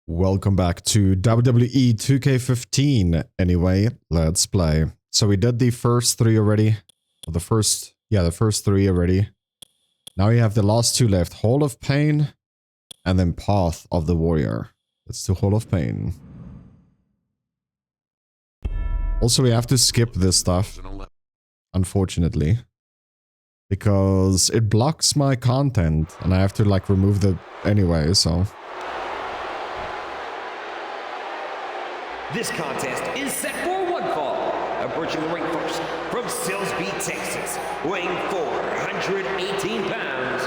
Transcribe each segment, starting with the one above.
Welcome back to WWE 2K15. Anyway, let's play. So we did the first three already. The first three already. Now we have the last two left. Hall of Pain and then Path of the Warrior. Let's do Hall of Pain. Also, we have to skip this stuff, unfortunately, because it blocks my content and I have to like remove the anyway, so... This contest is set for one fall. Approaching the ring first from Silsbee, Texas, weighing 418 pounds,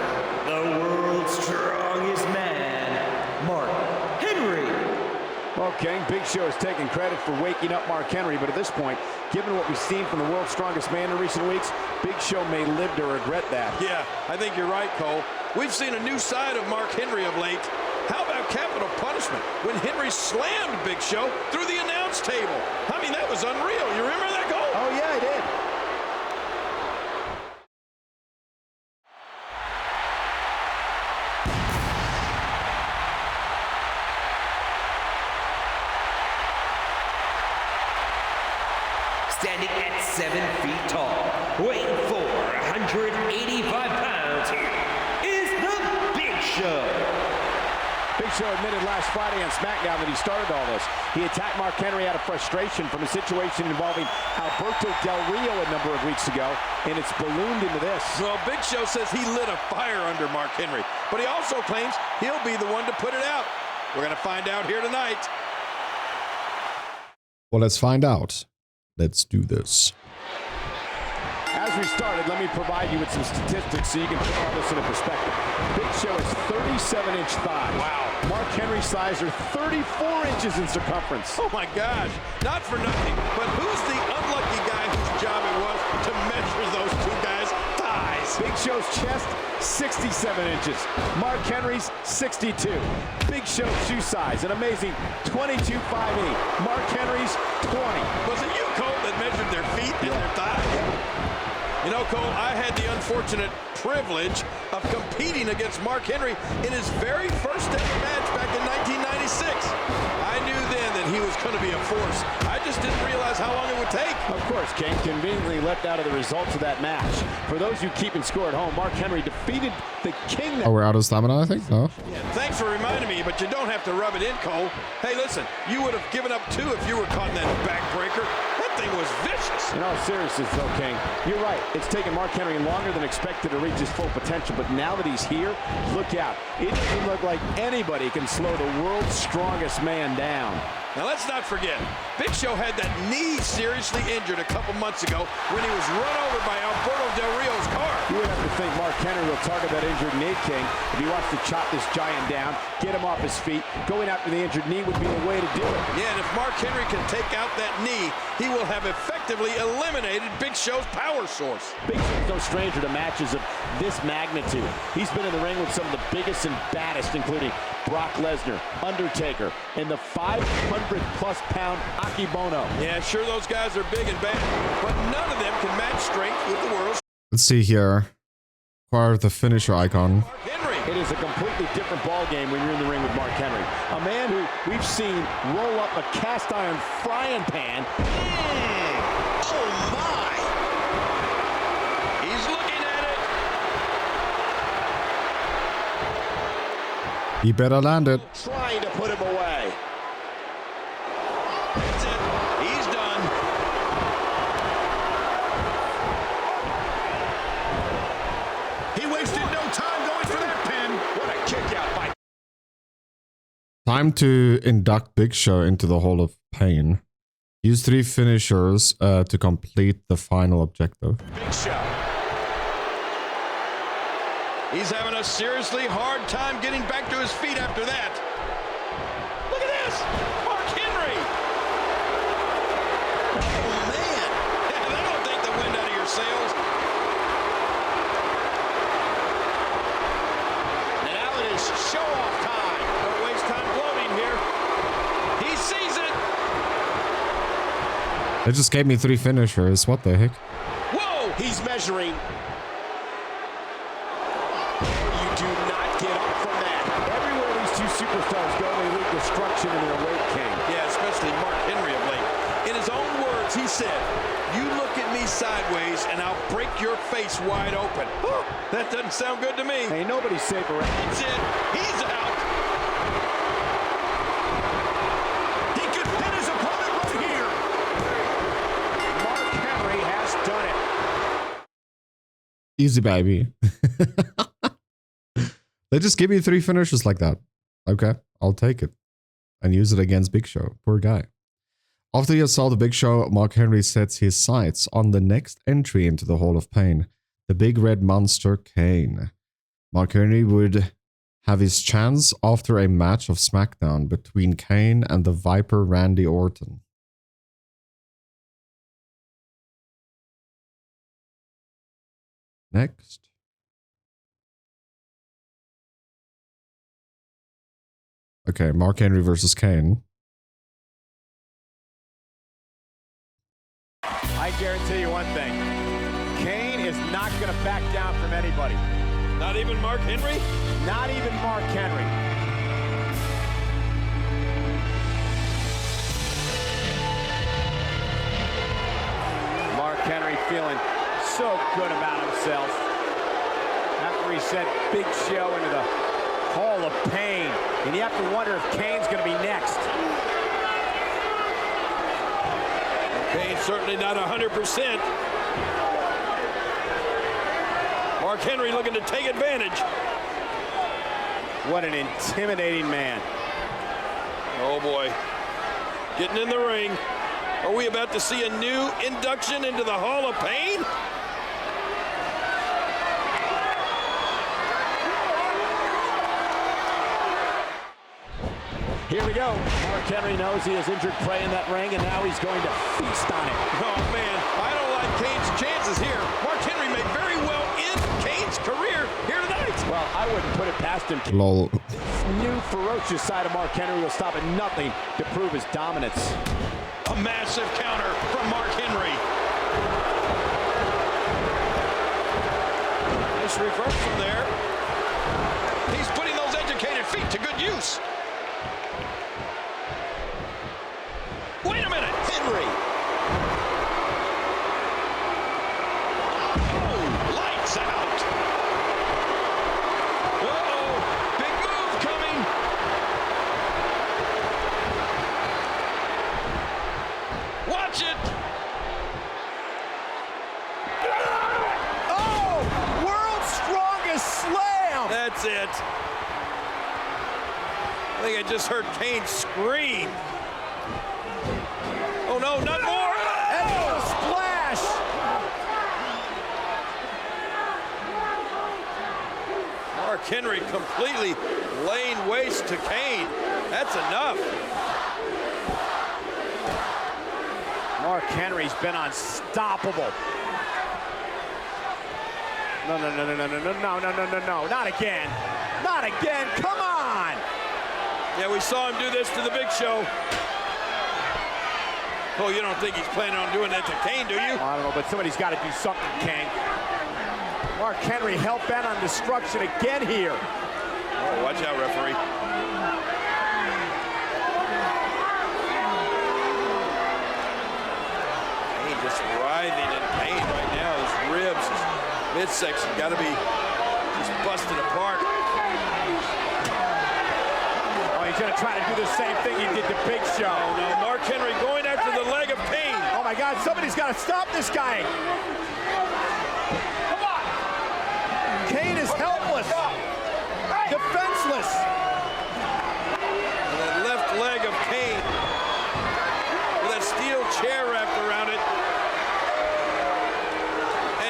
the world's strongest man, Mark Henry. Well, King, Big Show has taken credit for waking up Mark Henry, but at this point, given what we've seen from the world's strongest man in recent weeks, Big Show may live to regret that. Yeah, I think you're right, Cole. We've seen a new side of Mark Henry of late. How about capital punishment when Henry slammed Big Show through the announce table? I mean, that was unreal. You remember that, Cole? Oh, yeah, I did. Standing at 7 feet tall, weighing 485 pounds, here is the Big Show. Big Show admitted last Friday on SmackDown that he started all this. He attacked Mark Henry out of frustration from a situation involving Alberto Del Rio a number of weeks ago, and it's ballooned into this. Well, Big Show says he lit a fire under Mark Henry, but he also claims he'll be the one to put it out. We're going to find out here tonight. Well, let's find out. Let's do this. As we started, let me provide you with some statistics so you can put all this into perspective. Big Show has 37-inch thighs. Wow. Mark Henry's thighs are 34 inches in circumference. Oh, my gosh. Not for nothing, but who's the unlucky guy whose job it was to measure those two guys' thighs? Big Show's chest, 67 inches. Mark Henry's, 62. Big Show's shoe size, an amazing 22.5'8". Mark Henry's, 20. Was it you, Cole, that measured their feet and their thighs? You know, Cole, I had the unfortunate privilege of competing against Mark Henry in his very first ever match back in 1996. I knew then that he was going to be a force. I just didn't realize how long it would take. Of course, King conveniently left out of the results of that match. For those who keeping score at home, Mark Henry defeated the King. Oh, we're out of stamina, I think? No? Yeah, thanks for reminding me, but you don't have to rub it in, Cole. Hey, listen, you would have given up two if you were caught in that backbreaker. That thing was vicious. In all seriousness, though, King, you're right. It's taken Mark Henry longer than expected to reach his full potential, but now that he's here, look out. It doesn't look like anybody can slow the world's strongest man down. Now, let's not forget, Big Show had that knee seriously injured a couple months ago when he was run over by Alberto Del Rio's car. You would have to think Mark Henry will target that injured knee, King, if he wants to chop this giant down, get him off his feet. Going after the injured knee would be the way to do it. Yeah, and if Mark Henry can take out that knee, he will have effectively eliminated Big Show's power source. Big Show's no stranger to matches of this magnitude. He's been in the ring with some of the biggest and baddest, including Brock Lesnar, Undertaker, and the 500-plus pound Akibono. Yeah, sure, those guys are big and bad, but none of them can match strength with the world's. Let's see here. Acquire the finisher icon. Mark Henry. It is a completely different ball game when you're in the ring with Mark Henry. A man who we've seen roll up a cast iron frying pan. Oh, my. He's looking at it. He better land it. Trying to put him away. That's it. He's done. He wasted no time going for that pin. What a kick out by. Time to induct Big Show into the Hall of Pain. Use 3 finishers to complete the final objective. Big Show. He's having a seriously hard time getting back to his feet after that. Look at this! Mark Henry! Oh, man! Yeah, that'll take the wind out of your sails. And now it is show-off time. Don't waste time gloating here. He sees it! They just gave me 3 finishers. What the heck? Whoa! He's measuring. You do not get up from that. Everywhere these two superstars go, they leave destruction said, you look at me sideways and I'll break your face wide open. That doesn't sound good to me. Ain't nobody safe around. That's it. He's out. He could pin his opponent right here. Mark Henry has done it. Easy, baby. They just give you 3 finishes like that. Okay, I'll take it. And use it against Big Show. Poor guy. After he assaulted the Big Show, Mark Henry sets his sights on the next entry into the Hall of Pain. The big red monster, Kane. Mark Henry would have his chance after a match of SmackDown between Kane and the Viper Randy Orton. Next. Okay, Mark Henry versus Kane. I guarantee you one thing. Kane is not going to back down from anybody. Not even Mark Henry? Not even Mark Henry. Mark Henry feeling so good about himself after he sent Big Show into the Hall of Pain. And you have to wonder if Kane's going to be next. Kane's certainly not 100%. Mark Henry looking to take advantage. What an intimidating man. Oh boy. Getting in the ring. Are we about to see a new induction into the Hall of Pain? Here we go. Mark Henry knows he has injured prey in that ring, and now he's going to feast on it. Oh, man. I don't like Kane's chances here. Mark Henry may very well end Kane's career here tonight. Well, I wouldn't put it past him. Lol. New ferocious side of Mark Henry will stop at nothing to prove his dominance. A massive counter from Mark Henry. Nice reverse from there. He's putting those educated feet to good use. Wait a minute, Henry. Oh, lights out. Uh-oh, big move coming. Watch it. Oh, world's strongest slam. That's it. I think I just heard Kane scream. Oh no, not more! And a splash. Mark Henry completely laying waste to Kane. That's enough. Mark Henry's been unstoppable. No, not again. Not again, come on. Yeah, we saw him do this to the Big Show. Oh, you don't think he's planning on doing that to Kane, do you? I don't know, but somebody's got to do something, Kane. Mark Henry hell-bent on destruction again here. Oh, watch out, referee. Kane just writhing in pain right now. His ribs, his midsection got to be just busted apart. Oh, he's going to try to do the same thing he did to Big Show. Oh, no, Mark Henry going after the leg of Kane. Oh, my God, somebody's got to stop this guy. Come on. Kane is helpless. Defenseless. And that left leg of Kane with that steel chair wrapped around it.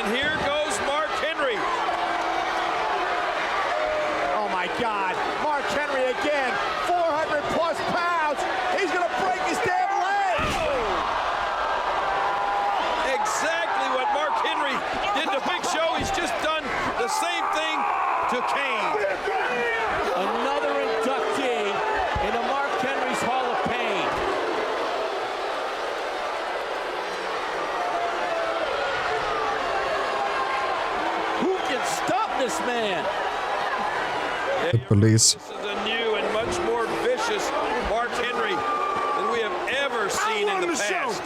And here goes Mark Henry. Oh, my God. Mark Henry again. 400-plus pounds. He's going to break his damn leg. Exactly what Mark Henry did to Big Show. He's just done the same thing to Kane. Another inductee into Mark Henry's Hall of Pain. Who can stop this man? The police. This is a new and much more vicious Mark Henry than we have ever seen in the past.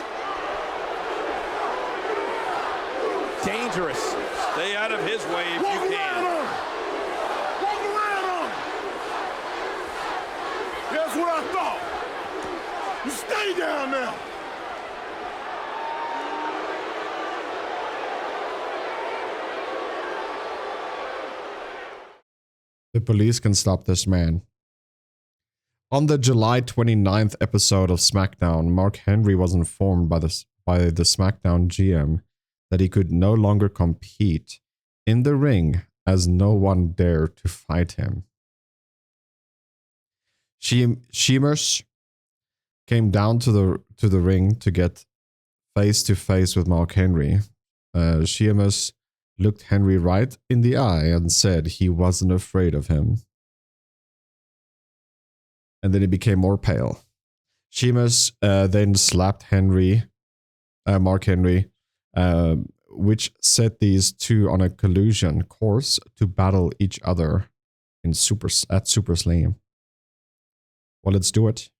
dangerous. Stay out of his way if you can. Walk around on him. That's what I thought. You stay down there. The police can stop this man. On the July 29th episode of SmackDown, Mark Henry was informed by the SmackDown GM that he could no longer compete in the ring as no one dared to fight him. Sheamus came down to the ring to get face to face with Mark Henry. Sheamus looked Henry right in the eye and said he wasn't afraid of him. And then he became more pale. Sheamus then slapped Mark Henry, which set these two on a collision course to battle each other at Super Slam. Well, let's do it.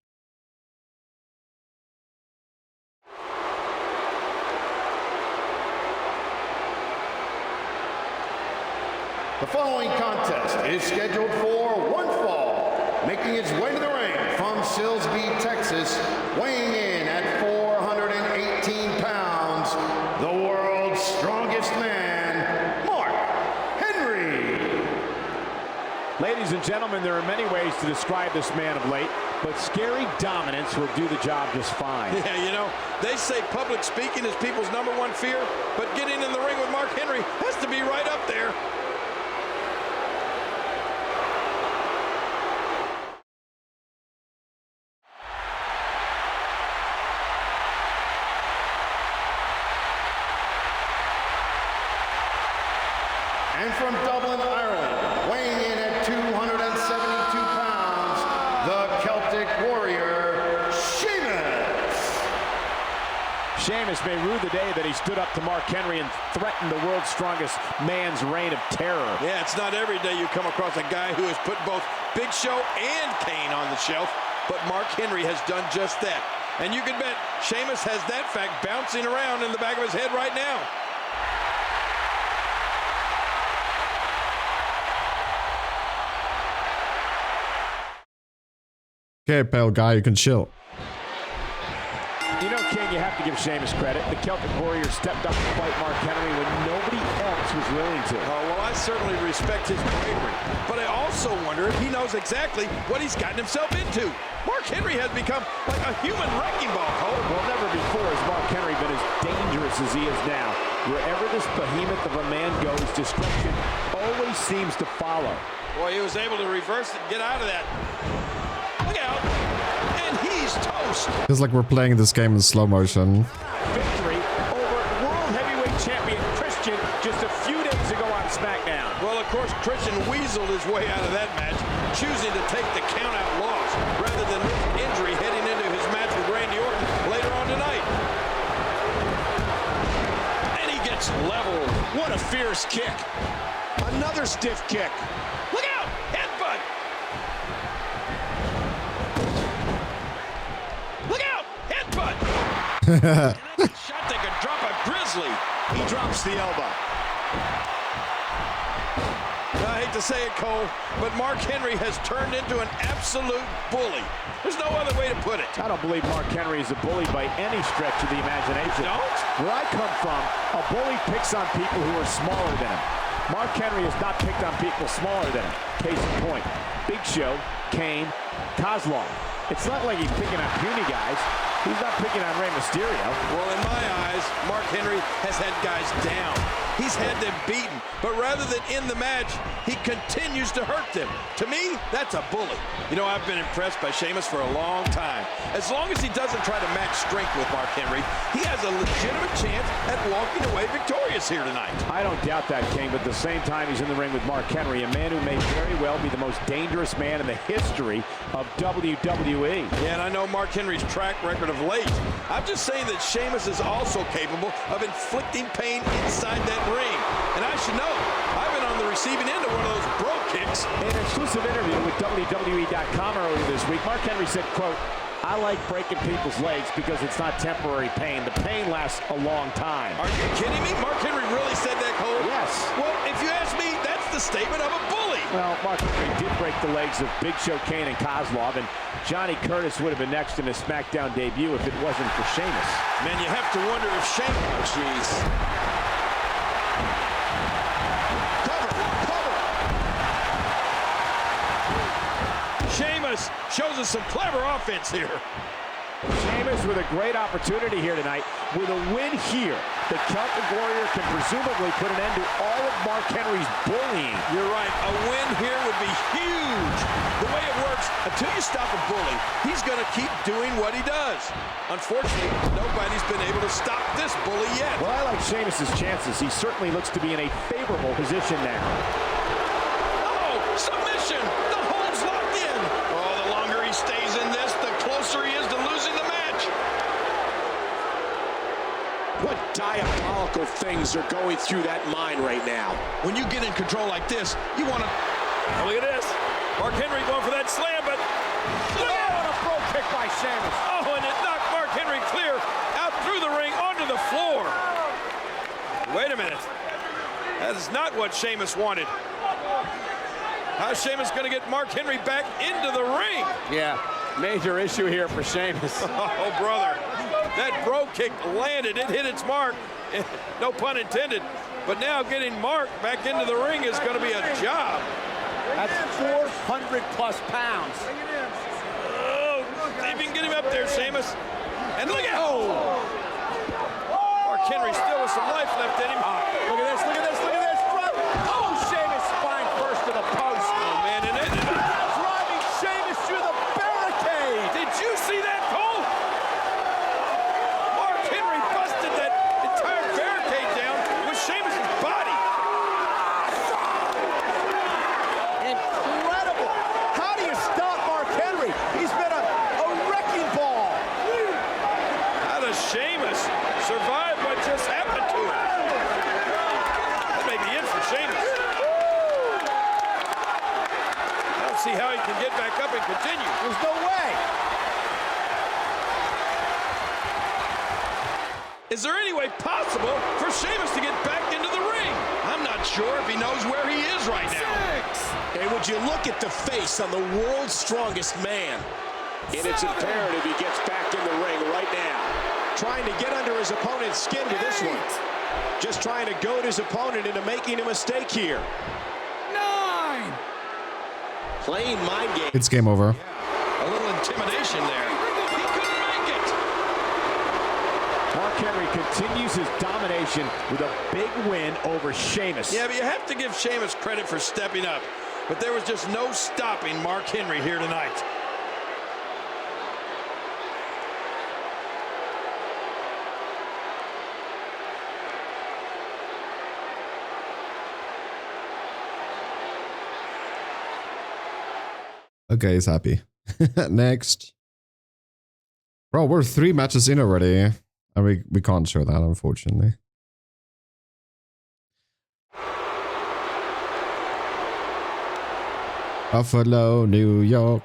The following contest is scheduled for one fall, making its way to the ring from Silsbee, Texas, weighing in at 418 pounds, the world's strongest man, Mark Henry. Ladies and gentlemen, there are many ways to describe this man of late, but scary dominance will do the job just fine. Yeah, you know, they say public speaking is people's #1 fear, but getting in the ring with Mark Henry has to be right up there. And from Dublin, Ireland, weighing in at 272 pounds, the Celtic Warrior, Sheamus. Sheamus may rue the day that he stood up to Mark Henry and threatened the world's strongest man's reign of terror. Yeah, it's not every day you come across a guy who has put both Big Show and Kane on the shelf, but Mark Henry has done just that. And you can bet Sheamus has that fact bouncing around in the back of his head right now. Okay, pale guy, you can chill. You know, King, you have to give Sheamus credit. The Celtic Warrior stepped up to fight Mark Henry when nobody else was willing to. Oh, well, I certainly respect his bravery, but I also wonder if he knows exactly what he's gotten himself into. Mark Henry has become like a human wrecking ball, Cole. Well, never before has Mark Henry been as dangerous as he is now. Wherever this behemoth of a man goes, destruction always seems to follow. Boy, he was able to reverse it and get out of that. Look out, and he's toast. It's like we're playing this game in slow motion. Victory over World Heavyweight Champion Christian just a few days ago on SmackDown. Well, of course, Christian weaseled his way out of that match, choosing to take the count-out loss rather than risk injury heading into his match with Randy Orton later on tonight. And he gets leveled. What a fierce kick. Another stiff kick. Look out! Headbutt! Look out! Headbutt! And that's a shot that could drop a grizzly. He drops the elbow. I hate to say it, Cole, but Mark Henry has turned into an absolute bully. There's no other way to put it. I don't believe Mark Henry is a bully by any stretch of the imagination. Don't? Where I come from, a bully picks on people who are smaller than him. Mark Henry has not picked on people smaller than him. Case in point, Big Show, Kane, Kozlov. It's not like he's picking on puny guys. He's not picking on Rey Mysterio. Well, in my eyes, Mark Henry has had guys down. He's had them beaten, but rather than end the match, he continues to hurt them. To me, that's a bully. You know, I've been impressed by Sheamus for a long time. As long as he doesn't try to match strength with Mark Henry, he has a legitimate chance at walking away victorious here tonight. I don't doubt that, King, but at the same time, he's in the ring with Mark Henry, a man who may very well be the most dangerous man in the history of WWE. Yeah, and I know Mark Henry's track record of late. I'm just saying that Sheamus is also capable of inflicting pain inside that ring. And I should know, I've been on the receiving end of one of those bro kicks. In an exclusive interview with WWE.com earlier this week, Mark Henry said, quote, I like breaking people's legs because it's not temporary pain. The pain lasts a long time. Are you kidding me? Mark Henry really said that, Cole? Yes. Well, if you ask me, that's the statement of a bully. Well, Mark Henry did break the legs of Big Show Kane and Kozlov, and Johnny Curtis would have been next in his SmackDown debut if it wasn't for Sheamus. Man, you have to wonder if Sheamus... Oh, jeez. Sheamus shows us some clever offense here. Sheamus with a great opportunity here tonight. With a win here, the Celtic Warrior can presumably put an end to all of Mark Henry's bullying. You're right. A win here would be huge. The way it works, until you stop a bully, he's going to keep doing what he does. Unfortunately, nobody's been able to stop this bully yet. Well, I like Sheamus's chances. He certainly looks to be in a favorable position now. Oh, submission. The hold's locked in. Oh, the longer he stays in this, the closer he is to losing the match. What diabolical things are going through that mind right now? When you get in control like this, you want to... Oh, look at this. Mark Henry going for that slam, but... Oh, a pro kick by Sheamus. Oh, and it knocked Mark Henry clear out through the ring onto the floor. Wait a minute. That is not what Sheamus wanted. How's Sheamus going to get Mark Henry back into the ring? Yeah, major issue here for Sheamus. Oh, brother. That bro kick landed. It hit its mark. No pun intended. But now getting Mark back into the ring is going to be a job. That's 400 plus pounds. Oh, see if you can get him up there, Sheamus. And look at... Oh! Mark Henry still with some life left in him. Look at this, look at this, look at this. Oh, Sheamus spine first to the post. Oh, man, and it... Driving Sheamus through the barricade. Did you see that, Cole? Mark Henry busted that entire barricade down with Sheamus's body. Incredible. How do you stop Mark Henry? He's been a wrecking ball. How does Sheamus survive what just happened to him? That may be it for Sheamus. I don't see how he can get back up and continue. There's no way. Is there any way possible for Sheamus to get back into the ring? I'm not sure if he knows where he is right now. And would you look at the face on the world's strongest man? And it's imperative he gets back in the ring right now. Trying to get under his opponent's skin with this one. Just trying to goad his opponent into making a mistake here. 9. Playing mind game. It's game over. A little intimidation there. He couldn't make it. Mark Henry continues his domination with a big win over Sheamus. Yeah, but you have to give Sheamus credit for stepping up. But there was just no stopping Mark Henry here tonight. Okay, he's happy. Next. Bro, we're 3 matches in already. And we can't show that, unfortunately. Buffalo, New York.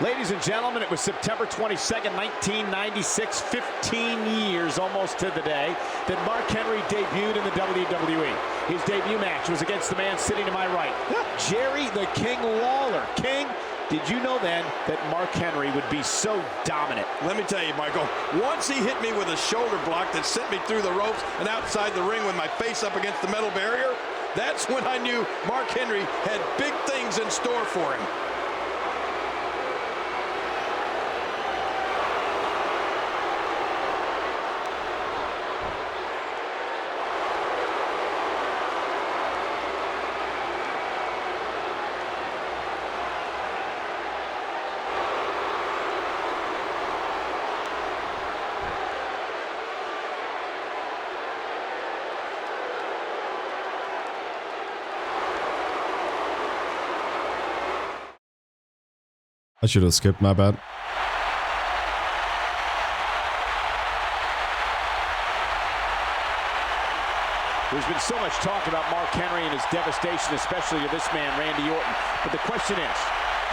Ladies and gentlemen, it was September 22nd, 1996, 15 years almost to the day, that Mark Henry debuted in the WWE. His debut match was against the man sitting to my right, Jerry the King Lawler. King, did you know then that Mark Henry would be so dominant? Let me tell you, Michael, once he hit me with a shoulder block that sent me through the ropes and outside the ring with my face up against the metal barrier, that's when I knew Mark Henry had big things in store for him. I should have skipped, my bad. There's been so much talk about Mark Henry and his devastation, especially to this man, Randy Orton. But the question is,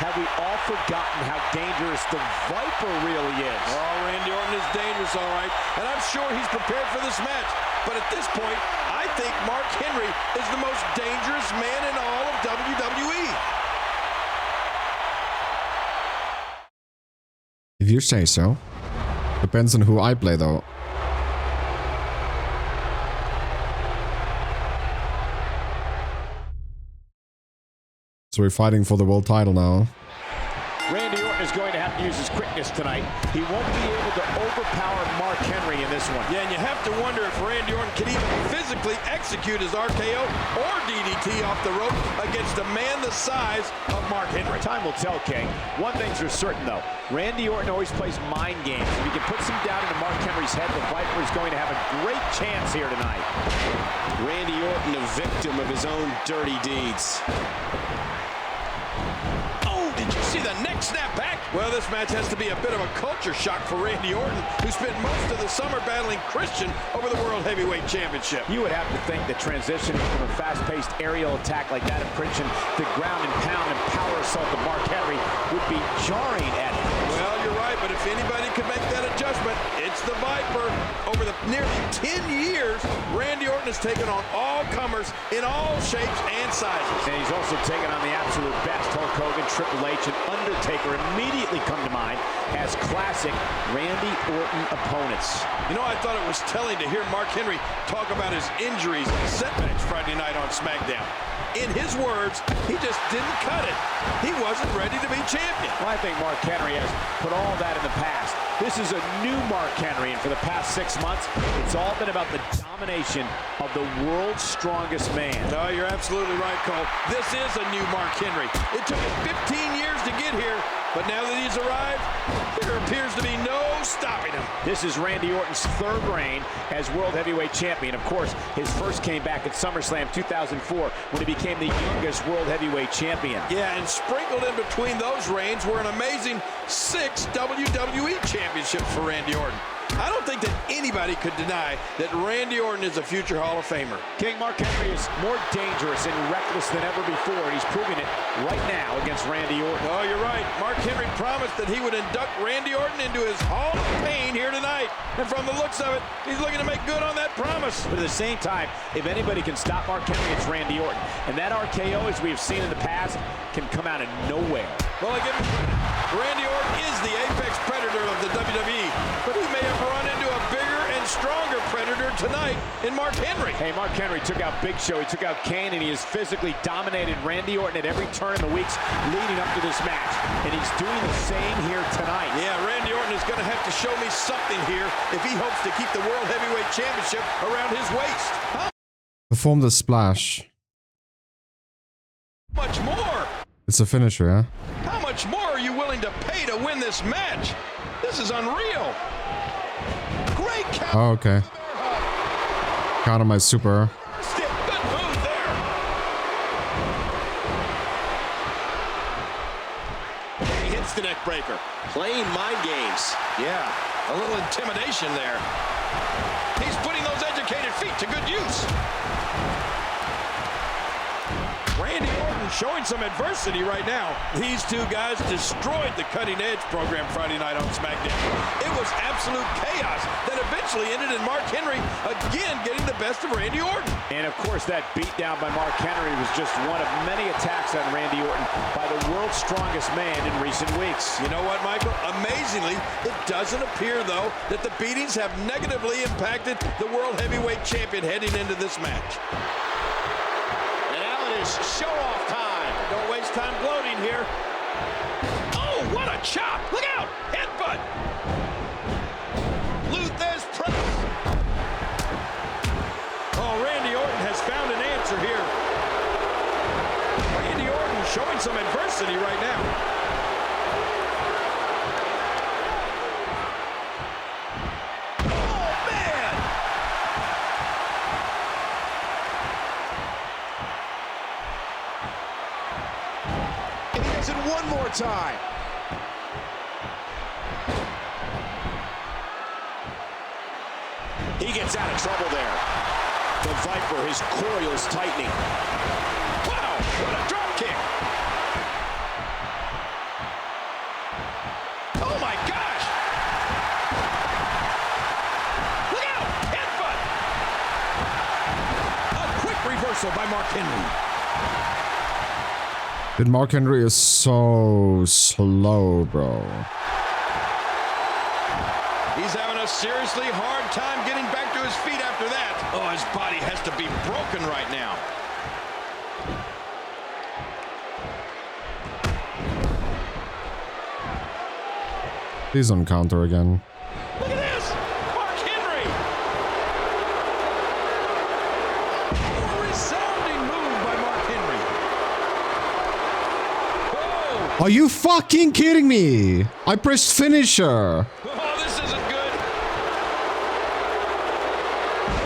have we all forgotten how dangerous the Viper really is? Oh, Randy Orton is dangerous, all right. And I'm sure he's prepared for this match. But at this point, I think Mark Henry is the most dangerous man in all of WWE. If you say so. Depends on who I play, though. So we're fighting for the world title now. Randy Orton is going to have to use his quickness tonight. He won't be able to overpower Mark Henry in this one. Yeah, and you have to wonder if Randy Orton can even physically execute his RKO or DDT off the rope against a man the size of Mark Henry. Time will tell, King. One thing's for certain, though. Randy Orton always plays mind games. If he can put some doubt into Mark Henry's head, the Viper is going to have a great chance here tonight. Randy Orton, a victim of his own dirty deeds. Did you see the neck snap back? Well, this match has to be a bit of a culture shock for Randy Orton, who spent most of the summer battling Christian over the World Heavyweight Championship. You would have to think that transitioning from a fast-paced aerial attack like that of Christian to ground and pound and power assault of Mark Henry would be jarring at him. Well, you're right, but if anybody could make that adjustment, it's the Viper. Over the nearly 10 years, Randy Orton has taken on all comers in all shapes and sizes. And he's also taken on the absolute best. Hulk Hogan, Triple H, and Undertaker immediately come to mind as classic Randy Orton opponents. You know, I thought it was telling to hear Mark Henry talk about his injuries and setbacks Friday night on SmackDown. In his words, he just didn't cut it. He wasn't ready to be champion. Well, I think Mark Henry has put all that in the past. This is a new Mark Henry, and for the past 6 months, it's all been about the domination of the world's strongest man. No, you're absolutely right, Cole. This is a new Mark Henry. It took him 15 years to get here, but now that he's arrived, there appears to be no stopping him. This is Randy Orton's third reign as World Heavyweight Champion. Of course, his first came back at SummerSlam 2004 when he became the youngest World Heavyweight Champion. Yeah, and sprinkled in between those reigns were an amazing 6 WWE championships for Randy Orton. I don't think that anybody could deny that Randy Orton is a future Hall of Famer. King, Mark Henry is more dangerous and reckless than ever before, and he's proving it right now against Randy Orton. Oh, you're right. Mark Henry promised that he would induct Randy Orton into his Hall of Fame here tonight. And from the looks of it, he's looking to make good on that promise. But at the same time, if anybody can stop Mark Henry, it's Randy Orton. And that RKO, as we've seen in the past, can come out of nowhere. Well, I give him credit. Randy Orton is the apex predator of the WWE, but he may have run into a bigger and stronger predator tonight in Mark Henry. Hey, Mark Henry took out Big Show, he took out Kane, and he has physically dominated Randy Orton at every turn in the weeks leading up to this match. And he's doing the same here tonight. Yeah, Randy Orton is going to have to show me something here if he hopes to keep the World Heavyweight Championship around his waist. How Perform the splash. much more? It's a finisher, yeah? How much more are you willing to pay to win this match? This is unreal. Great count. Oh, okay. Count on my super. Good move there. He hits the neck breaker. Playing mind games. Yeah, a little intimidation there. He's putting those educated feet to good use. Randy Orton showing some adversity right now. These two guys destroyed the Cutting Edge program Friday night on SmackDown. It was absolute chaos that eventually ended in Mark Henry again getting the best of Randy Orton. And of course, that beatdown by Mark Henry was just one of many attacks on Randy Orton by the world's strongest man in recent weeks. You know what, Michael? Amazingly, it doesn't appear, though, that the beatings have negatively impacted the World Heavyweight Champion heading into this match. Show-off time. Don't waste time gloating here. Oh, what a chop. Look out. Headbutt. Luthez press. Oh, Randy Orton has found an answer here. Randy Orton showing some adversity right now. One more time. He gets out of trouble there. The Viper, his coils tightening. Wow, what a drop kick. Oh my gosh! Look out! Headbutt! A quick reversal by Mark Henry. Dude, Mark Henry is so slow, bro. He's having a seriously hard time getting back to his feet after that. Oh, his body has to be broken right now. He's on counter again. Look at this! Mark Henry! A resounding move by Mark Henry. Oh! Are you fucking kidding me? I pressed finisher. Oh, this isn't good.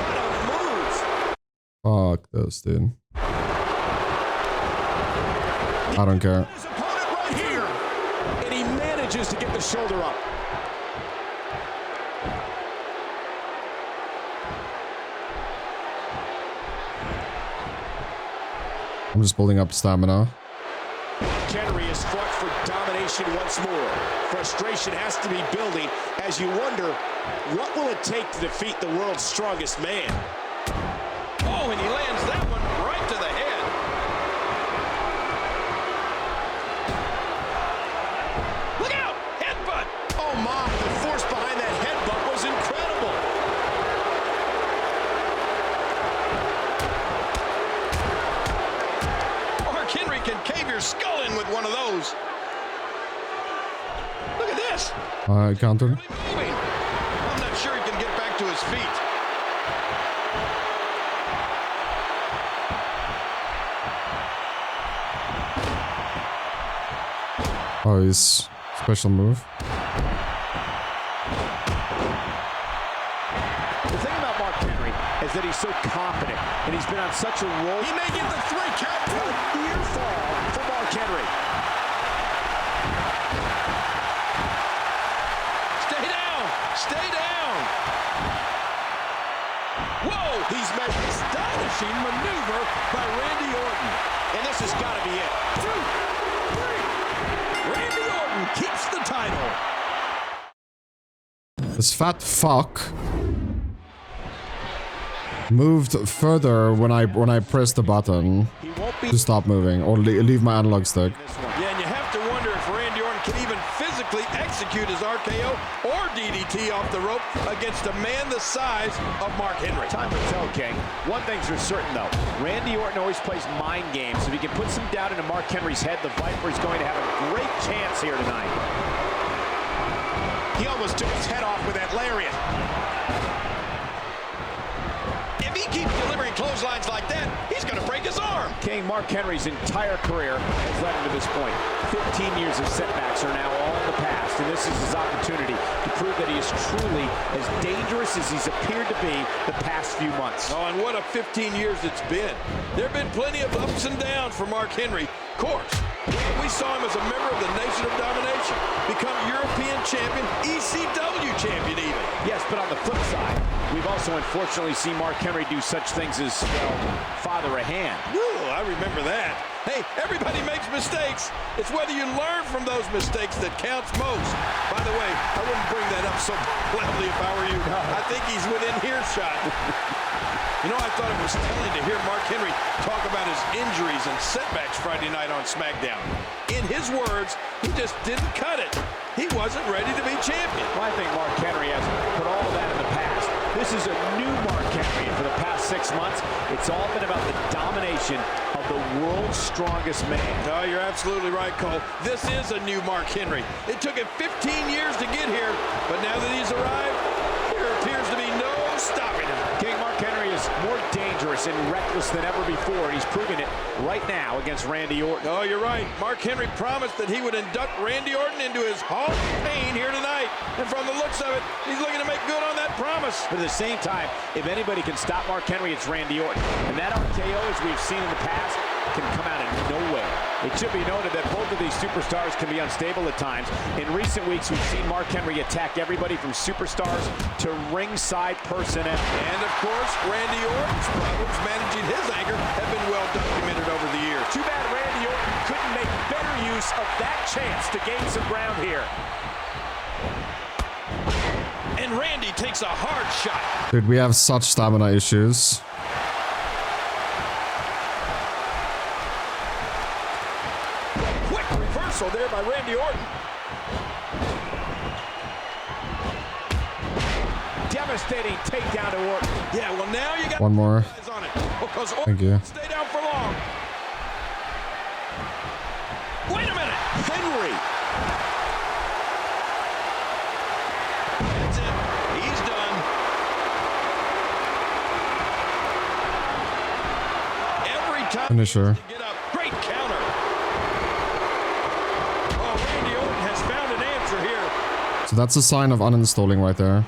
What a move! Fuck this, dude. I don't care. His opponent right here. And he manages to get the shoulder up. I'm just building up stamina. Henry is fought for domination once more. Frustration has to be building as you wonder, what will it take to defeat the world's strongest man? Oh, and he lands that one right to the head. Look out! Headbutt! Oh my, the force behind that headbutt was incredible. Mark Henry can cave your skull in with one of those. Look at this. Counter. Really moving. I'm not sure he can get back to his feet. Oh, his special move. The thing about Mark Henry is that he's so confident, and he's been on such a roll. He may get the 3 count. What a near fall for Mark Henry. Stay down! Stay down! Whoa! He's made an astonishing maneuver by Randy Orton. And this has got to be it. 2, 3. Randy Orton keeps the title. This fat fuck moved further when I pressed the button He won't be to stop moving or leave my analog stick. this one. Yeah, and you have to wonder if Randy Orton can even physically execute his RKO or DDT off the rope against a man the size of Mark Henry. Time will tell, King. One thing's for certain, though. Randy Orton always plays mind games. If he can put some doubt into Mark Henry's head, the Viper is going to have a great chance here tonight. He almost took his head off with that lariat. If he keeps delivering clotheslines like that, he's going to break his arm. King, Mark Henry's entire career has led him to this point. 15 years of setbacks are now all in the past, and this is his opportunity to prove that he is truly as dangerous as he's appeared to be the past few months. Oh, and what a 15 years it's been. There have been plenty of ups and downs for Mark Henry. Of course, we saw him as a member of the Nation of Domination, become European champion, ECW champion even. Yes, but on the flip side, we've also unfortunately seen Mark Henry do such things as, well, father a hand. Ooh, I remember that. Hey, everybody makes mistakes. It's whether you learn from those mistakes that counts most. By the way, I wouldn't bring that up so loudly if I were you. I think he's within earshot. You know, I thought it was telling to hear Mark Henry talk about his injuries and setbacks Friday night on SmackDown. In his words, he just didn't cut it. He wasn't ready to be champion. Well, I think Mark Henry has put all of that in the past. This is a new Mark Henry, and for the past 6 months, it's all been about the domination of the world's strongest man. Oh, you're absolutely right, Cole. This is a new Mark Henry. It took him 15 years to get here, but now that he's arrived, there appears to be no stopping him. King, Mark Henry is more dangerous and reckless than ever before, and he's proving it right now against Randy Orton. Oh, you're right. Mark Henry promised that he would induct Randy Orton into his Hall of Fame here tonight. And from the looks of it, he's looking to make good on that promise. But at the same time, if anybody can stop Mark Henry, it's Randy Orton. And that RKO, as we've seen in the past, can come out of nowhere. It should be noted that both of these superstars can be unstable at times. In recent weeks, we've seen Mark Henry attack everybody from superstars to ringside personnel. And, of course, Randy Orton's problems managing his anger have been well documented over the years. Too bad Randy Orton couldn't make better use of that chance to gain some ground here. and Randy takes a hard shot. Dude, we have such stamina issues. Quick reversal there by Randy Orton. Devastating takedown to Orton. Yeah, well now you got One more. eyes on it because Orton Thank you. won't stay down for long. Wait a minute. Henry. That's it. He's done. Every time Finisher. to get up. Great counter. Oh, Randy Orton has found an answer here. So that's a sign of uninstalling right there.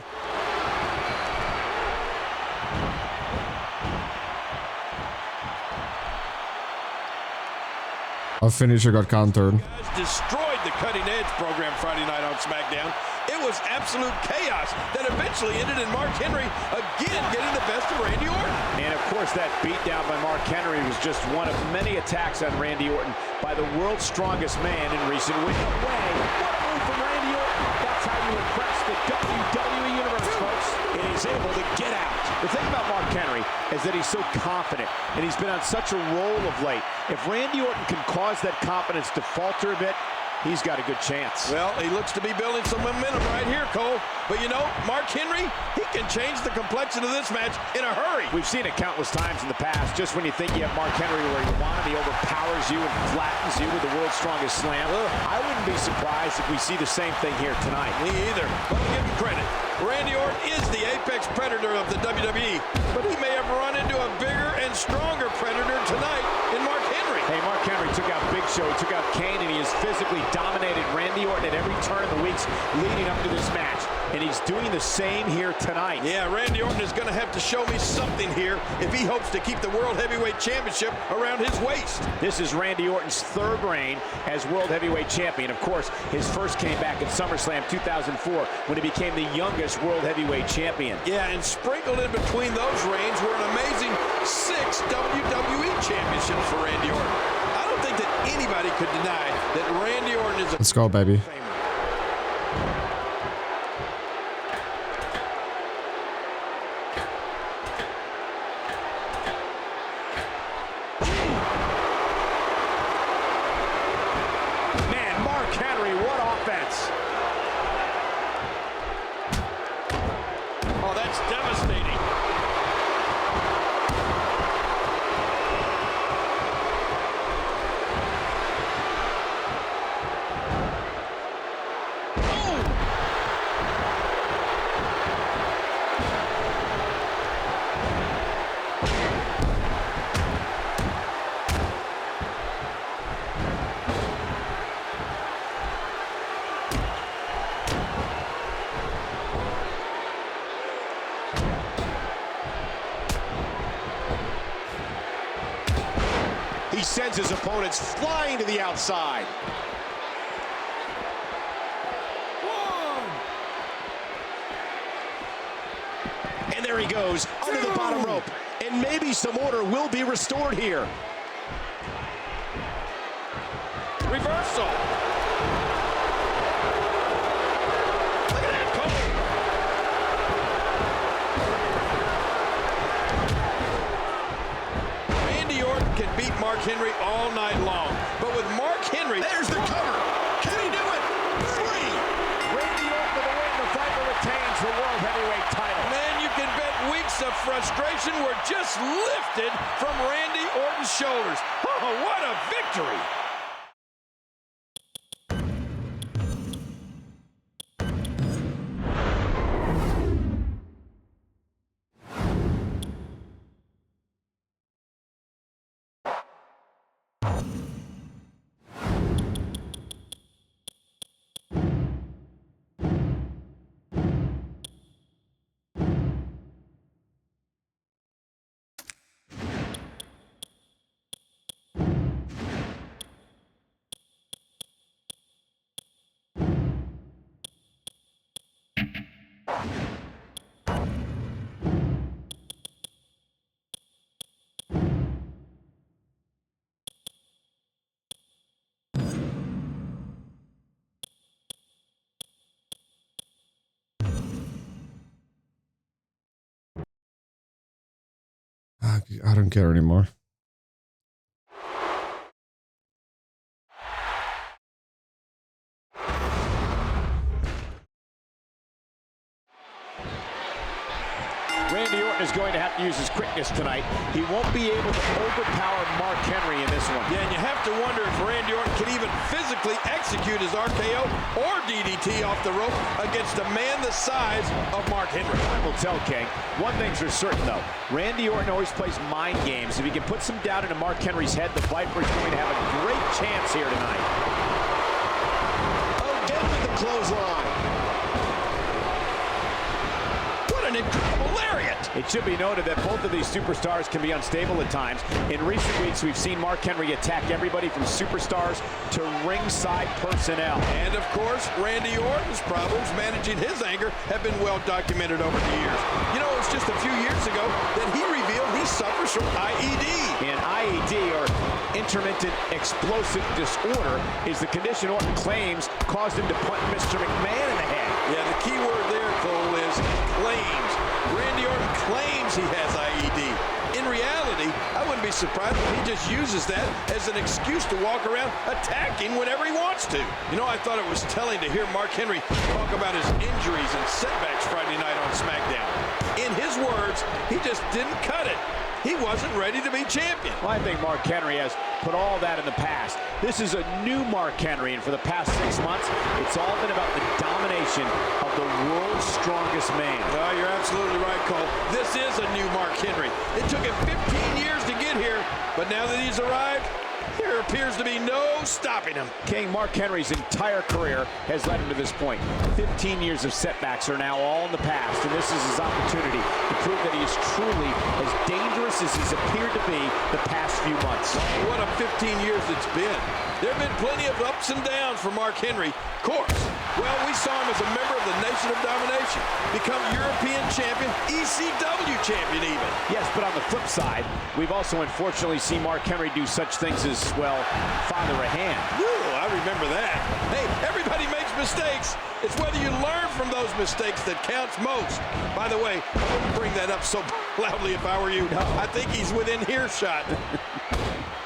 Our finisher got countered. Guys destroyed the Cutting Edge program Friday night on SmackDown. It was absolute chaos that eventually ended in Mark Henry again getting the best of Randy Orton. And of course, that beatdown by Mark Henry was just one of many attacks on Randy Orton by the world's strongest man in recent weeks. What a move from Randy Orton. That's how you impress the WWE Universe, folks. And he's able to get out. The thing about Mark Henry is that he's so confident, and he's been on such a roll of late. If Randy Orton can cause that confidence to falter a bit, he's got a good chance. Well, he looks to be building some momentum right here, Cole. But you know, Mark Henry, he can change the complexion of this match in a hurry. We've seen it countless times in the past. Just when you think you have Mark Henry where you want him, he overpowers you and flattens you with the world's strongest slam. I wouldn't be surprised if we see the same thing here tonight. Me either. But I'll give him credit. Randy Orton is the apex predator of the WWE, but he may have run into a bigger and stronger predator tonight in Mark Henry. Hey, Mark Henry took out Big Show, he took out Kane, and he has physically dominated Randy Orton at every turn of the weeks leading up to this match. And he's doing the same here tonight. Yeah, Randy Orton is going to have to show me something here if he hopes to keep the World Heavyweight Championship around his waist. This is Randy Orton's third reign as World Heavyweight Champion. Of course, his first came back at SummerSlam 2004 when he became the youngest World Heavyweight Champion. Yeah, and sprinkled in between those reigns were an amazing 6 WWE championships for Randy Orton. I don't think that anybody could deny that Randy Orton is a Let's go, baby. famer. Man, Mark Henry, what offense. Oh, that's devastating. He sends his opponents flying to the outside. And there he goes, under the bottom rope. And maybe some order will be restored here. Reversal. Look at that, Cole. Randy Orton can beat Mark Henry all night long. But with Mark Henry, There's the cover. Can he do it? 3. Randy Orton with the win. The fighter retains the World Heavyweight title. man, you can bet weeks of frustration were just lifted from Randy Orton's shoulders. Oh, what a victory. I don't care anymore. Randy Orton is going to have to use his quickness tonight. He won't be able to overpower Mark Henry in this one. Yeah, and you have to wonder if Randy Orton can even physically execute his RKO or DDT off the rope against a man the size of Mark Henry. Time will tell, King. One thing's for certain, though. Randy Orton always plays mind games. If he can put some doubt into Mark Henry's head, the Viper's going to have a great chance here tonight. Again with the clothesline. What an incredible lariat! It should be noted that both of these superstars can be unstable at times. In recent weeks, we've seen Mark Henry attack everybody from superstars to ringside personnel. And of course, Randy Orton's problems managing his anger have been well documented over the years. You know, it was just a few years ago that he revealed he suffers from IED. And IED, or intermittent explosive disorder, is the condition Orton claims caused him to punt Mr. McMahon in the head. Yeah, the key word there, Cole, is claims. Randy Orton claims he has IED. In reality, I wouldn't be surprised if he just uses that as an excuse to walk around attacking whenever he wants to. You know, I thought it was telling to hear Mark Henry talk about his injuries and setbacks Friday night on SmackDown. In his words, he just didn't cut it. He wasn't ready to be champion. Well, I think Mark Henry has put all that in the past. This is a new Mark Henry, and for the past 6 months, it's all been about the domination of the world's strongest man. Oh, you're absolutely right, Cole. This is a new Mark Henry. It took him 15 years to get here, but now that he's arrived, there appears to be no stopping him. King, Mark Henry's entire career has led him to this point. 15 years of setbacks are now all in the past, and this is his opportunity to prove that he is truly as dangerous as he's appeared to be the past few months. What a 15 years it's been. There have been plenty of ups and downs for Mark Henry. Of course. Well, we saw him as a member of the Nation of Domination, become European champion, ECW champion even. Yes, but on the flip side, we've also unfortunately seen Mark Henry do such things as, well, father a hand. Ooh, I remember that. Hey, everybody makes mistakes. It's whether you learn from those mistakes that counts most. By the way, I wouldn't bring that up so loudly if I were you. No. I think he's within earshot.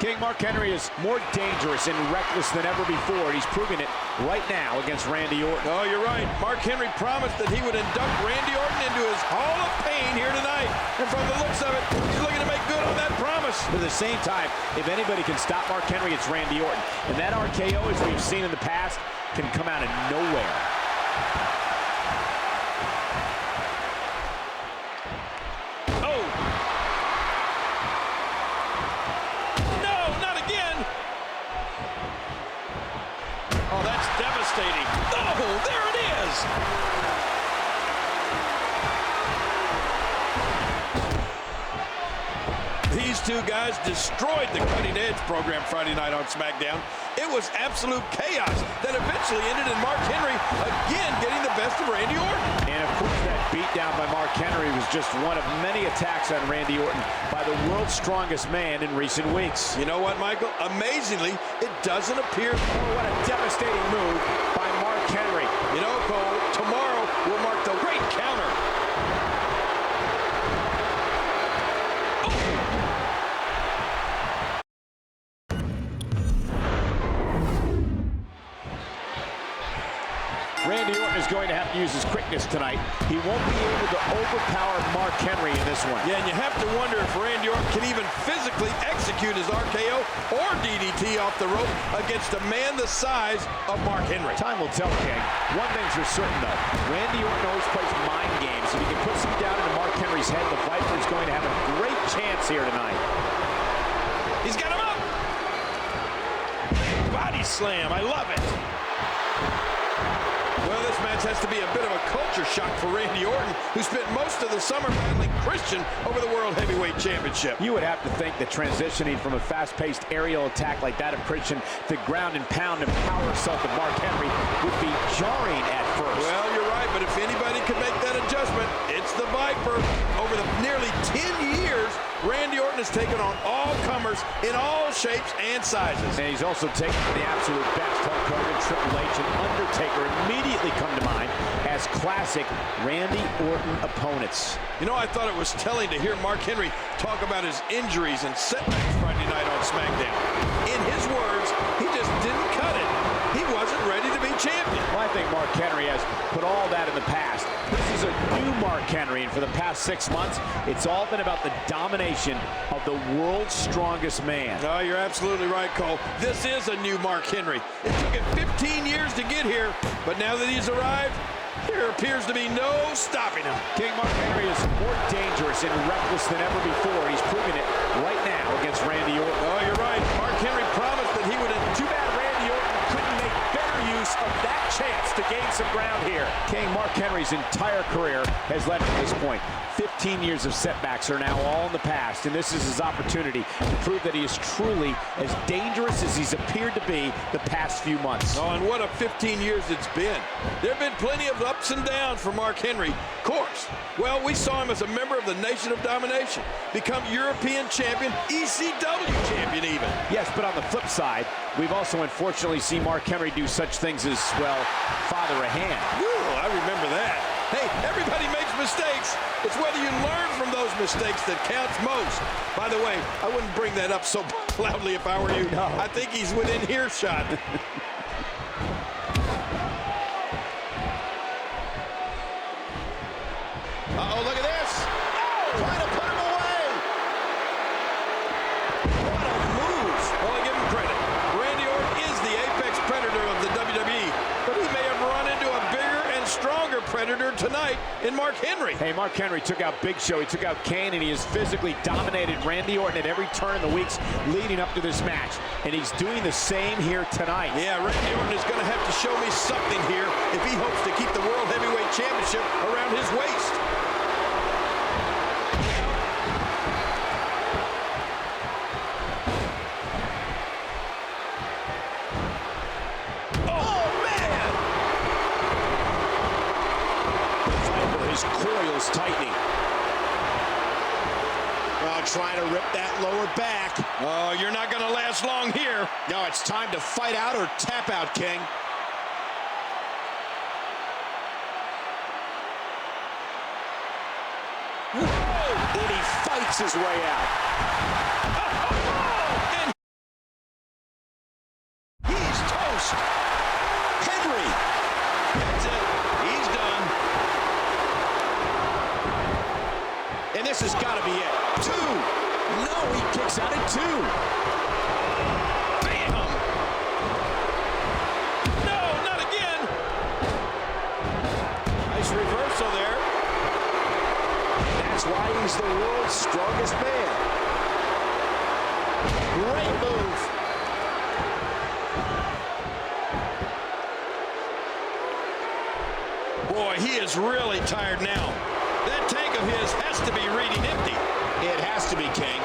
King, Mark Henry is more dangerous and reckless than ever before. He's proving it right now against Randy Orton. Oh, you're right. Mark Henry promised that he would induct Randy Orton into his Hall of Pain here tonight. And from the looks of it, he's looking to make good on that promise. But at the same time, if anybody can stop Mark Henry, it's Randy Orton. And that RKO, as we've seen in the past, can come out of nowhere. Devastating. Oh, there it is. These two guys destroyed the Cutting Edge program Friday night on SmackDown. It was absolute chaos that eventually ended in Mark Henry again getting the best of Randy Orton. And of course, that beatdown by Mark Henry was just one of many attacks on Randy Orton by the world's strongest man in recent weeks. You know what, Michael? Amazingly, it doesn't appear. Oh, what a devastating move by Mark Henry. You know, Cole, tomorrow will mark the great counter. Randy Orton is going to have to use his quickness tonight. He won't be able to overpower Mark Henry in this one. Yeah, and you have to wonder if Randy Orton can even physically execute his RKO or DDT off the rope against a man the size of Mark Henry. Time will tell, King. One thing's for certain, though. Randy Orton always plays mind games. If he can put some doubt into Mark Henry's head, the Viper is going to have a great chance here tonight. He's got him up. Body slam. I love it. Well, this match has to be a bit of a culture shock for Randy Orton, who spent most of the summer battling Christian over the World Heavyweight Championship. You would have to think that transitioning from a fast-paced aerial attack like that of Christian to ground and pound and power assault of Mark Henry would be jarring at first. Well, you're right, but if anybody could make that adjustment, it's the Viper. Over the nearly 10 years Randy Orton has taken on all comers in all shapes and sizes. And he's also taken the absolute best. Hulk Hogan, Triple H, and Undertaker immediately come to mind as classic Randy Orton opponents. You know, I thought it was telling to hear Mark Henry talk about his injuries and setbacks Friday night on SmackDown. In his words, he just didn't cut it. He wasn't ready to be champion. Well, I think Mark Henry has put all that in the past. This is a new Mark Henry, and for the past 6 months, it's all been about the domination of the world's strongest man. Oh, you're absolutely right, Cole. This is a new Mark Henry. It took him 15 years to get here, but now that he's arrived, there appears to be no stopping him. King Mark Henry is more dangerous and reckless than ever before, and he's proving it right now against Randy Orton. Oh, you're right. Mark Henry promised that he would. Too bad Randy Orton couldn't make better use of that chance to gain some ground here. King Mark Henry's entire career has led to this point. 15 years of setbacks are now all in the past, and this is his opportunity to prove that he is truly as dangerous as he's appeared to be the past few months. Oh, and what a 15 years it's been. There have been plenty of ups and downs for Mark Henry. Of course. Well, we saw him as a member of the Nation of Domination, become European champion, ECW champion even. Yes, but on the flip side, we've also unfortunately seen Mark Henry do such things as, well, father a hand. Woo, I remember that. Hey, everybody makes mistakes. It's whether you learn from those mistakes that counts most. By the way, I wouldn't bring that up so loudly if I were you. No. I think he's within earshot. Uh-oh, look at this. Oh, trying to put him away. What a move. Well, I give him credit. Randy Orton is the apex predator of the WWE, but he may have run into a bigger and stronger predator tonight in Mark Henry. Hey, Mark Henry took out Big Show, he took out Kane, and he has physically dominated Randy Orton at every turn in the weeks leading up to this match. And he's doing the same here tonight. Yeah, Randy Orton is going to have to show me something here if he hopes to keep the World Heavyweight Championship around his waist. His coils tightening. Well, trying to rip that lower back. Oh, you're not going to last long here. No, it's time to fight out or tap out, King. Whoa! And he fights his way out. And he's toast. Henry. That's it. He's done. And this has got to be it. 2. No, he kicks out at 2. Bam! No, not again. Nice reversal there. That's why he's the world's strongest man. Great move. Boy, he is really tired now. That tank of his has to be reading empty. It has to be, King,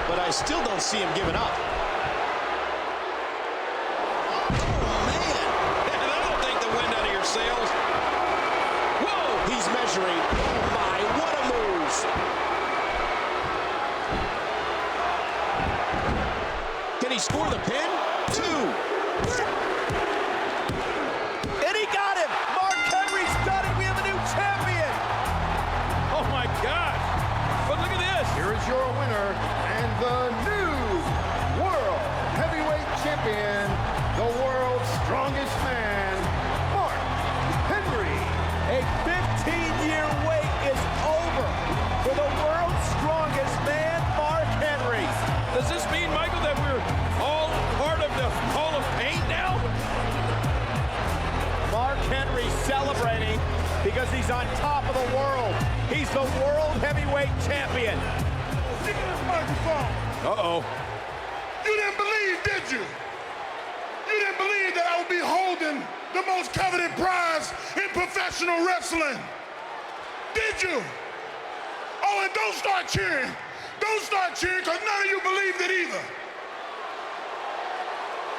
but I still don't see him giving up. Oh, man. That'll take the wind out of your sails. Whoa, he's measuring. Oh, my, what a move. Can he score the pin? 2. And he got him. Mark Henry's done it. We have a new champion. Oh, my God. But look at this. Here is your winner and the new World Heavyweight Champion, the world's strongest man, Mark Henry. A 15-year wait is over for the world's strongest man, Mark Henry. Does this mean, Michael, that we're all part of the Hall of Pain now? Mark Henry celebrating because he's on top of the world. He's the world heavyweight champion. Look at this microphone. Uh-oh. You didn't believe, did you? You didn't believe that I would be holding the most coveted prize in professional wrestling. Did you? Oh, and don't start cheering. Don't start cheering, because none of you believed it either.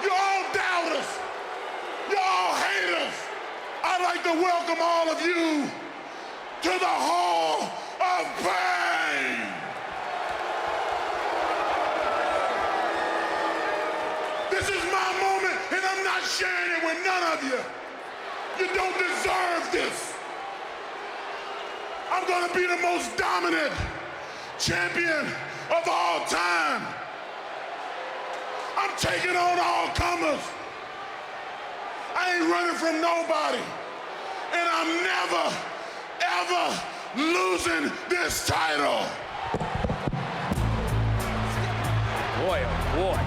You all doubters. You all haters. I'd like to welcome all of you to the Hall of Fame. don't deserve this. I'm gonna be the most dominant champion of all time. I'm taking on all comers. I ain't running from nobody. And I'm never, ever losing this title. Boy, oh boy.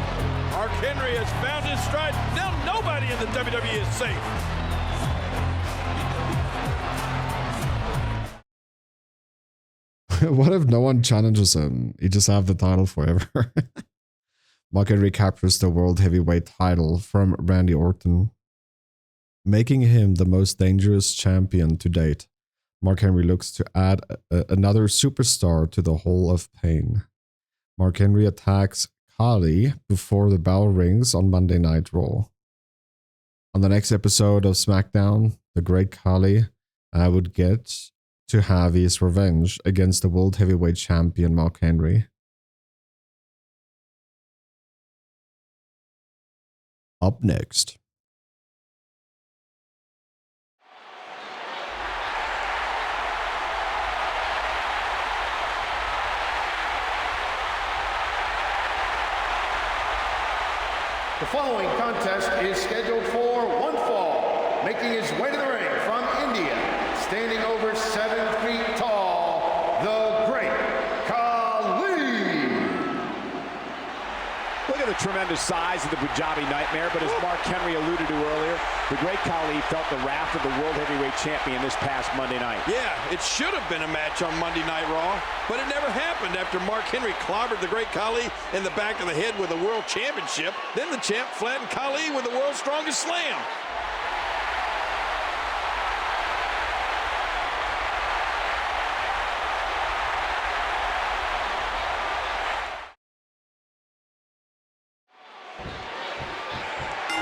Mark Henry has found his stride. Now nobody in the WWE is safe. What if no one challenges him? He just have the title forever. Mark Henry captures the World Heavyweight title from Randy Orton, making him the most dangerous champion to date. Mark Henry looks to add another superstar to the Hall of Pain. Mark Henry attacks Khali before the bell rings on Monday Night Raw. On the next episode of SmackDown, the Great Khali would get to have his revenge against the World Heavyweight Champion Mark Henry. Up next. The following contest is scheduled for one fall, making his way to the ring from India, standing over 7 feet tall, the Great Khali. Look at the tremendous size of the Punjabi Nightmare, but as Mark Henry alluded to earlier, the Great Khali felt the wrath of the World Heavyweight Champion this past Monday night. Yeah, it should have been a match on Monday Night Raw, but it never happened after Mark Henry clobbered the Great Khali in the back of the head with a World Championship. Then the champ flattened Khali with the World's Strongest Slam.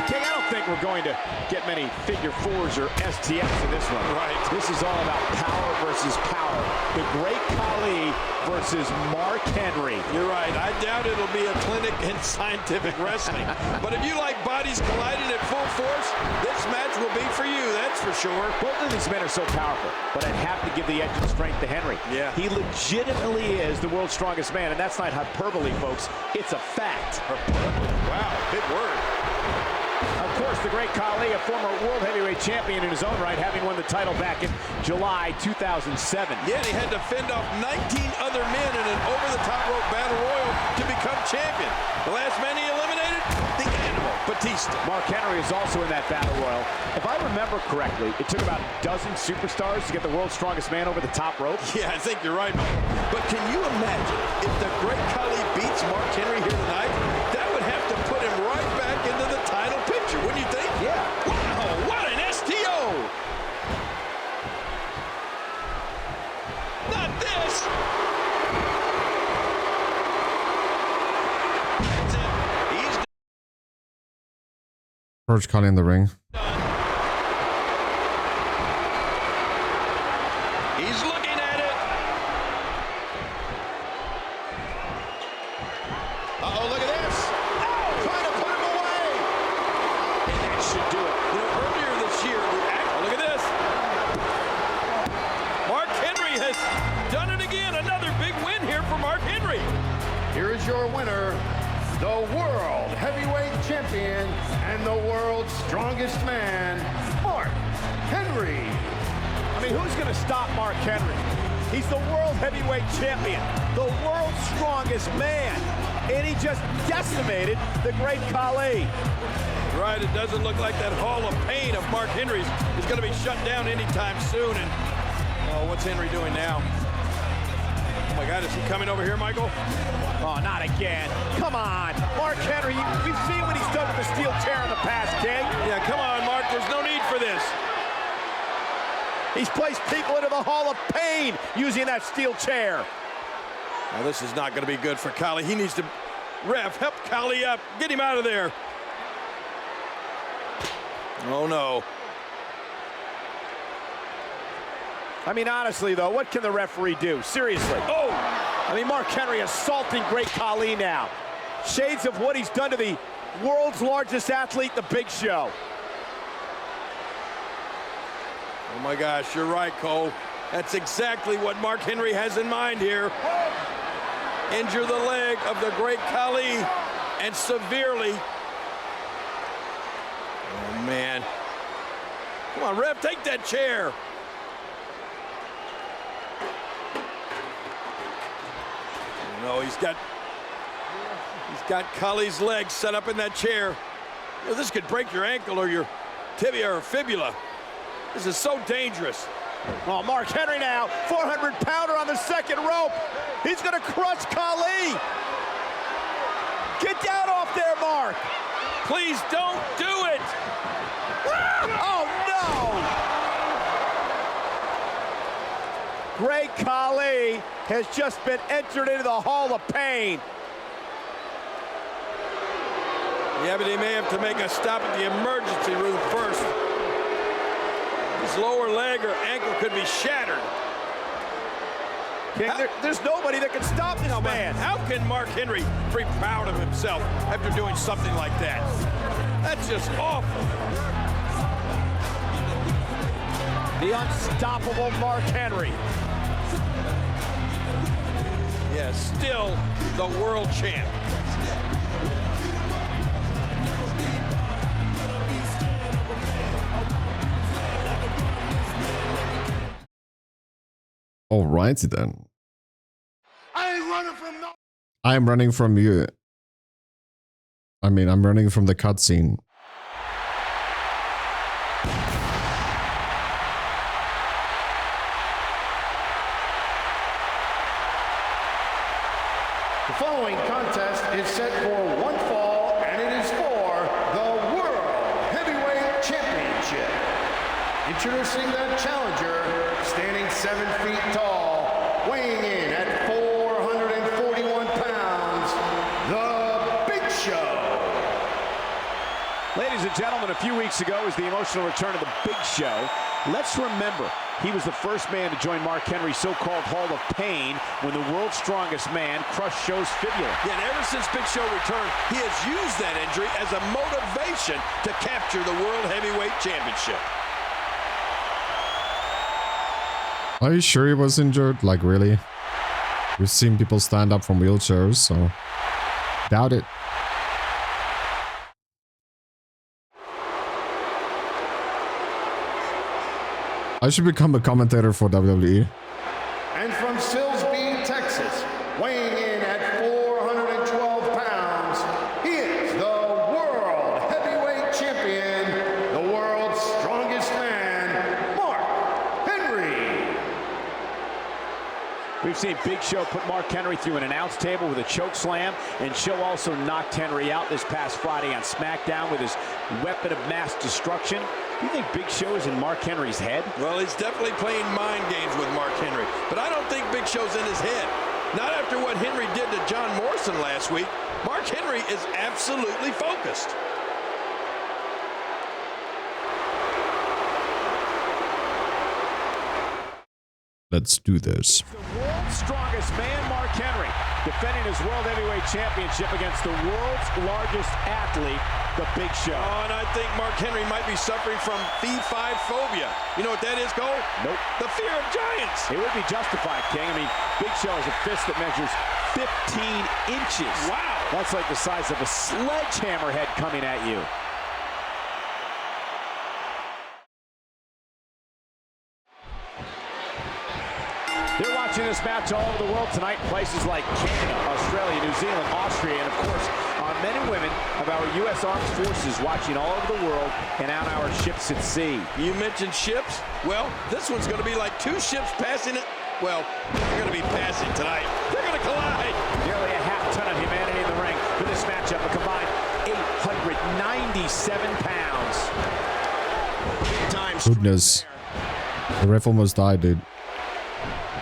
King, I don't think we're going to get many figure fours or STFs in this one. Right. This is all about power versus power. The Great Khali versus Mark Henry. You're right. I doubt it'll be a clinic in scientific wrestling. But if you like bodies colliding at full force, this match will be for you, that's for sure. Both of these men are so powerful, but I'd have to give the edge of strength to Henry. Yeah. He legitimately is the world's strongest man, and that's not hyperbole, folks. It's a fact. Wow, big word. Of course, the Great Khali, a former World Heavyweight Champion in his own right, having won the title back in July 2007. Yeah, he had to fend off 19 other men in an over-the-top rope battle royal to become champion. The last man he eliminated, the Animal, Batista. Mark Henry is also in that battle royal. If I remember correctly, it took about a dozen superstars to get the world's strongest man over the top rope. Yeah, I think you're right, Michael. But can you imagine if the Great Khali beats Mark Henry here tonight? That would have to put him right back into the title picture, wouldn't you think? Yeah. Wow, what an STO! Not this! That's it. He's George Khali in the ring. done. He's looking at it. Uh-oh, look at this. Oh, trying to put him away. And that should do it. You know, earlier this year, look at this. Mark Henry has done it again. Another big win here for Mark Henry. Here is your winner, the World Heavyweight Champion and the world's strongest man, Mark Henry. I mean, who's going to stop Mark Henry? He's the World Heavyweight Champion, the world's strongest man, and he just decimated the Great Khali. Right, it doesn't look like that Hall of Pain of Mark Henry's is going to be shut down anytime soon. And, oh, what's Henry doing now? Oh, my God, is he coming over here, Michael? Oh, not again. Come on. Mark Henry, we've seen what he's done with the steel chair in the past, King. Yeah, come on, Mark. There's no need for this. He's placed people into the Hall of Pain using that steel chair. Now, this is not going to be good for Khali. He needs to, ref, help Khali up. Get him out of there. Oh, no. I mean, honestly, though, what can the referee do? Seriously. Oh! I mean, Mark Henry assaulting Great Khali now. Shades of what he's done to the world's largest athlete, The Big Show. Oh my gosh, you're right, Cole. That's exactly what Mark Henry has in mind here. Injure the leg of the great Khali, and severely. Oh man. Come on, ref, take that chair. No, he's got Khali's legs set up in that chair. You know, this could break your ankle or your tibia or fibula. This is so dangerous. Oh, Mark Henry now, 400-pounder on the second rope. He's going to crush Khali. Get down off there, Mark. Please don't do it. Oh, no. Great Khali has just been entered into the Hall of Pain. Yeah, but he may have to make a stop at the emergency room first. His lower leg or ankle could be shattered. King, there's nobody that can stop this man. How can Mark Henry be proud of himself after doing something like that? That's just awful. The unstoppable Mark Henry. Yeah, still the world champ. Alrighty then. I ain't running from no. I'm running from you. I mean, I'm running from the cutscene. The following contest is set for one fall, and it is for the World Heavyweight Championship. Introducing the challenger, standing 7 feet tall, weighing in at 441 pounds, the Big Show. Ladies and gentlemen, a few weeks ago was the emotional return of the Big Show. Let's remember, he was the first man to join Mark Henry's so-called Hall of Pain when the world's strongest man crushed Show's fibula. Yeah, and ever since Big Show returned, he has used that injury as a motivation to capture the World Heavyweight Championship. Are you sure he was injured? Like, really? We've seen people stand up from wheelchairs, so... doubt it. I should become a commentator for WWE. And from Silsbee, Texas, weighing in at 412 pounds, he is the World Heavyweight Champion, the world's strongest man, Mark Henry. We've seen Big Show put Mark Henry through an announce table with a choke slam, and Show also knocked Henry out this past Friday on SmackDown with his weapon of mass destruction. Do you think Big Show is in Mark Henry's head? Well, he's definitely playing mind games with Mark Henry, but I don't think Big Show's in his head. Not after what Henry did to John Morrison last week. Mark Henry is absolutely focused. Let's do this. The world's strongest man, Mark Henry, defending his World Heavyweight Championship against the world's largest athlete, the Big Show. Oh, and I think Mark Henry might be suffering from fee-fi phobia. You know what that is, Cole? Nope. The fear of giants. It would be justified, King. I mean, Big Show has a fist that measures 15 inches. Wow. That's like the size of a sledgehammer head coming at you. They're watching this match all over the world tonight in places like Canada, Australia, New Zealand, Austria, and of course, our men and women of our U.S. Armed Forces watching all over the world and on our ships at sea. You mentioned ships? Well, this one's going to be like two ships passing it. Well, they're going to be passing tonight. They're going to collide. Nearly a half ton of humanity in the ring for this matchup, a combined 897 pounds. Big time. Goodness. The ref almost died, dude.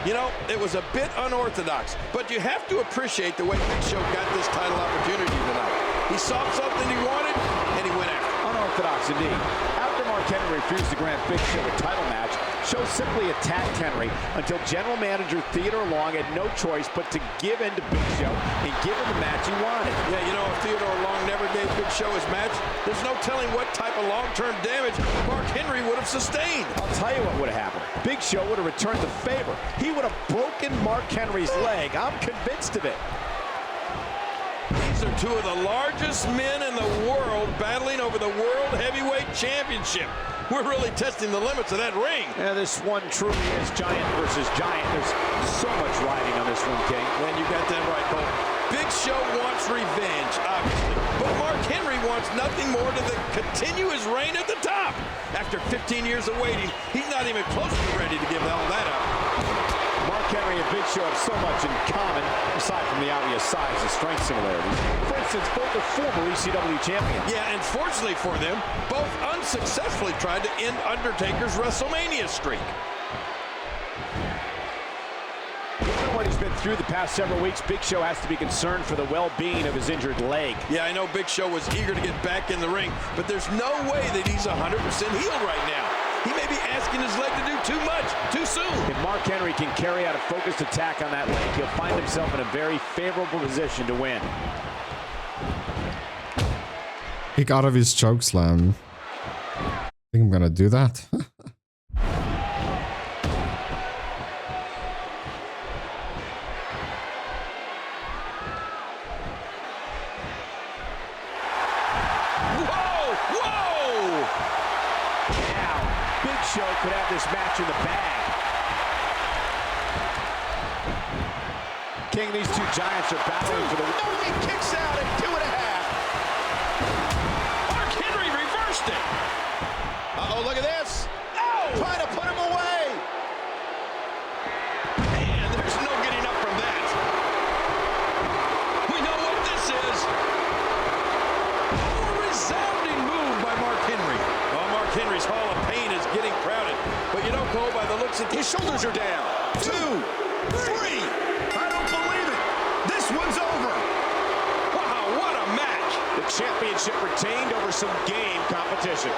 You know, it was a bit unorthodox, but you have to appreciate the way Big Show got this title opportunity tonight. He saw something he wanted, and he went after it. Unorthodox indeed. After Mark Henry refused to grant Big Show a title match, Show simply attacked Henry until General Manager Theodore Long had no choice but to give in to Big Show and give him the match he wanted. Yeah, you know, if Theodore Long never gave Big Show his match, there's no telling what type of long-term damage Mark Henry would have sustained. I'll tell you what would have happened. Big Show would have returned the favor. He would have broken Mark Henry's leg. I'm convinced of it. These are two of the largest men in the world battling over the World Heavyweight Championship. We're really testing the limits of that ring. Yeah, this one truly is giant versus giant. There's so much riding on this one, King. And you got that right, Cole. Big Show wants revenge, obviously. But Mark Henry wants nothing more than to continue his reign at the top. After 15 years of waiting, he's not even close to ready to give all that up. Mark Henry and Big Show have so much in common, aside from the obvious size and strength similarities. For instance, both are former ECW champions. Yeah, and fortunately for them, both unsuccessfully tried to end Undertaker's WrestleMania streak. Given what he's been through the past several weeks, Big Show has to be concerned for the well-being of his injured leg. Yeah, I know Big Show was eager to get back in the ring, but there's no way that he's 100% healed right now. He may be asking his leg to do too much, too soon. If Mark Henry can carry out a focused attack on that leg, he'll find himself in a very favorable position to win. Kick out of his choke slam. I think I'm gonna do that. Show could have this match in the bag. King, these two giants are battling for the... No, he kicks out at 2.5. Mark Henry reversed it. Uh-oh, look at this. Oh! Trying to put him away. Man, there's no getting up from that. We know what this is. A resounding move by Mark Henry. Well, Mark Henry's Hall of Pain is getting crowded. But you know, Cole, by the looks of His shoulders are down. 2, 3. I don't believe it. This one's over. wow, what a match. The championship retained over some game competition.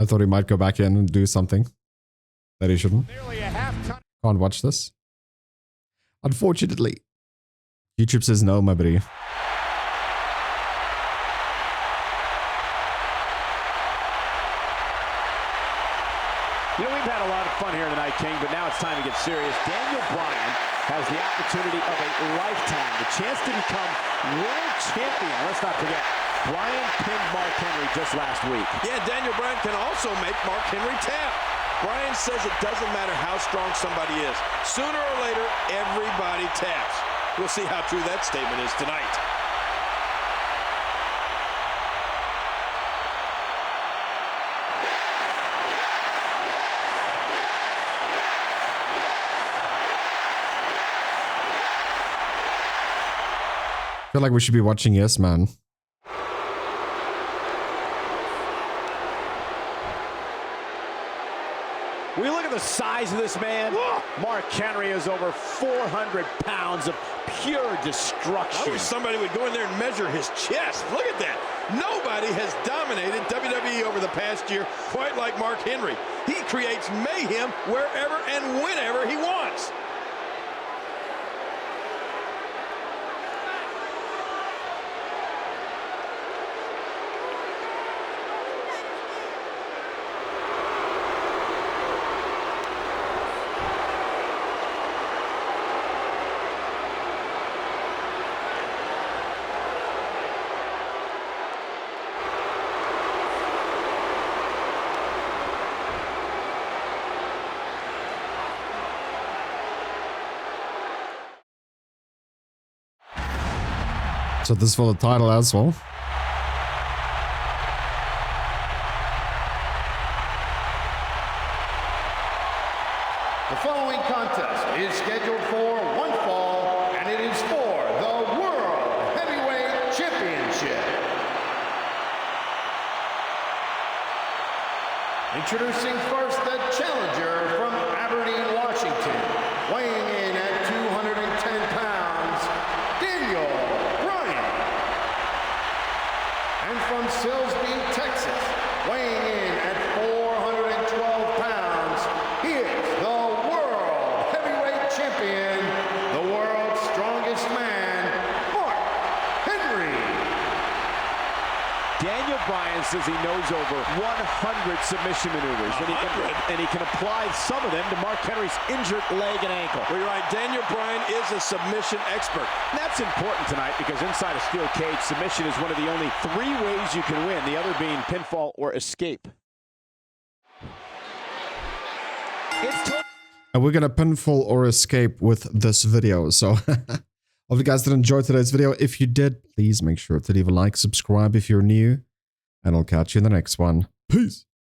I thought he might go back in and do something that he shouldn't. Can't watch this. Unfortunately. YouTube says no, my buddy. You know, we've had a lot of fun here tonight, King, but now it's time to get serious. Daniel Bryan has the opportunity of a lifetime, the chance to become world champion. Let's not forget, Bryan pinned Mark Henry just last week. Yeah, Daniel Bryan can also make Mark Henry tap. Bryan says it doesn't matter how strong somebody is. Sooner or later, everybody taps. We'll see how true that statement is tonight. I feel like we should be watching Yes Man. We look at the size of this man. Mark Henry is over 400 pounds of pure destruction. I wish somebody would go in there and measure his chest. Look at that. Nobody has dominated WWE over the past year quite like Mark Henry. He creates mayhem wherever and whenever he wants. So this is for the title as well. The following contest is scheduled for one fall, and it is for the World Heavyweight Championship. Introducing first the challenger from Aberdeen, Washington, weighing in at 210 pounds, Daniel Bryan. And from Silsbee, Texas, weighing in at 412 pounds, he is the World Heavyweight Champion, the world's strongest man, Mark Henry. Daniel Bryan says he knows over 100 submission maneuvers, and he can apply some of them to Mark Henry's injured leg and ankle. Well, you're right. Daniel Bryan is a submission expert. And that's important tonight because inside a steel cage, submission is one of the only 3 ways you can win, the other being pinfall or escape. And we're gonna pinfall or escape with this video. So hope you guys did enjoy today's video. If you did, please make sure to leave a like, subscribe if you're new, and I'll catch you in the next one. Peace.